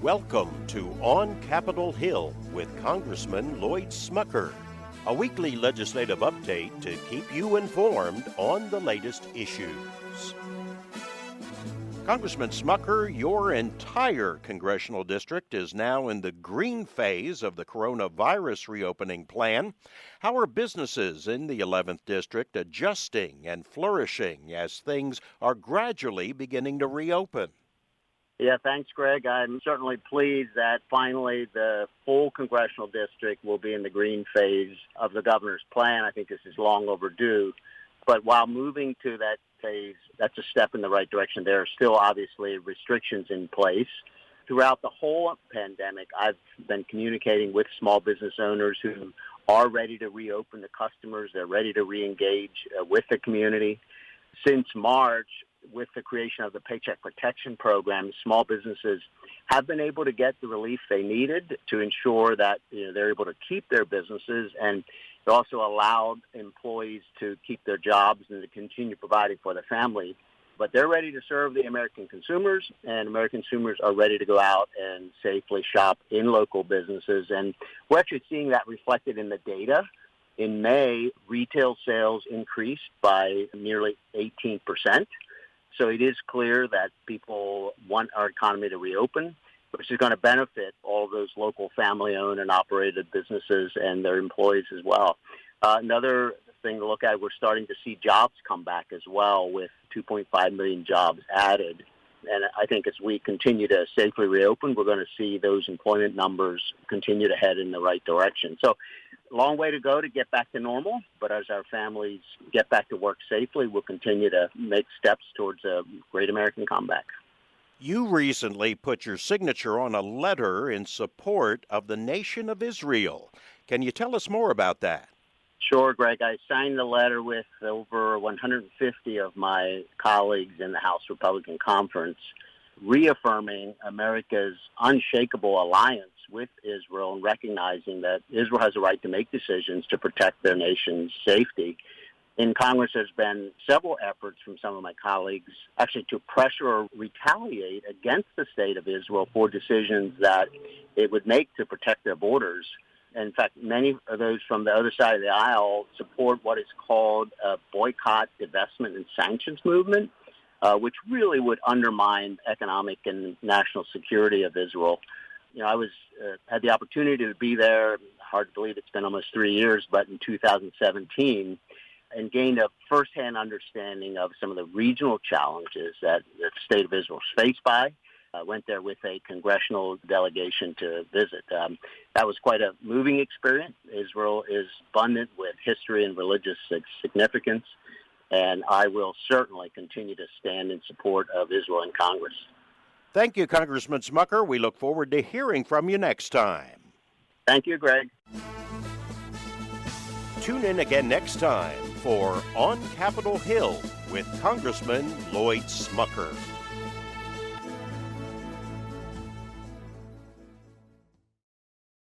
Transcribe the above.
Welcome to On Capitol Hill with Congressman Lloyd Smucker, a weekly legislative update to keep you informed on the latest issues. Congressman Smucker, your entire congressional district is now in the green phase of the coronavirus reopening plan. How are businesses in the 11th district adjusting and flourishing as things are gradually beginning to reopen? Yeah, thanks, Greg. I'm certainly pleased that finally the full congressional district will be in the green phase of the governor's plan. I think this is long overdue. But while moving to that phase, that's a step in the right direction. There are still obviously restrictions in place. Throughout the whole pandemic, I've been communicating with small business owners who are ready to reopen, the customers. They're ready to reengage with the community. Since March, with the creation of the Paycheck Protection Program, small businesses have been able to get the relief they needed to ensure that they're able to keep their businesses, and it also allowed employees to keep their jobs and to continue providing for their family. But they're ready to serve the American consumers, and American consumers are ready to go out and safely shop in local businesses. And we're actually seeing that reflected in the data. In May, retail sales increased by nearly 18%. So it is clear that people want our economy to reopen, which is going to benefit all those local family-owned and operated businesses and their employees as well. Another thing to look at, we're starting to see jobs come back as well, with 2.5 million jobs added. And I think as we continue to safely reopen, we're going to see those employment numbers continue to head in the right direction. So long way to go to get back to normal, but as our families get back to work safely, we'll continue to make steps towards a great American comeback. You recently put your signature on a letter in support of the nation of Israel. Can you tell us more about that? Sure, Greg. I signed the letter with over 150 of my colleagues in the House Republican Conference, reaffirming America's unshakable alliance with Israel and recognizing that Israel has a right to make decisions to protect their nation's safety. In Congress, there's been several efforts from some of my colleagues actually to pressure or retaliate against the state of Israel for decisions that it would make to protect their borders. In fact, many of those from the other side of the aisle support what is called a boycott, divestment, and sanctions movement, which really would undermine economic and national security of Israel. I had the opportunity to be there. Hard to believe it's been almost 3 years, but in 2017, and gained a firsthand understanding of some of the regional challenges that the state of Israel is faced by. I went there with a congressional delegation to visit. That was quite a moving experience. Israel is abundant with history and religious significance, and I will certainly continue to stand in support of Israel in Congress. Thank you, Congressman Smucker. We look forward to hearing from you next time. Thank you, Greg. Tune in again next time for On Capitol Hill with Congressman Lloyd Smucker.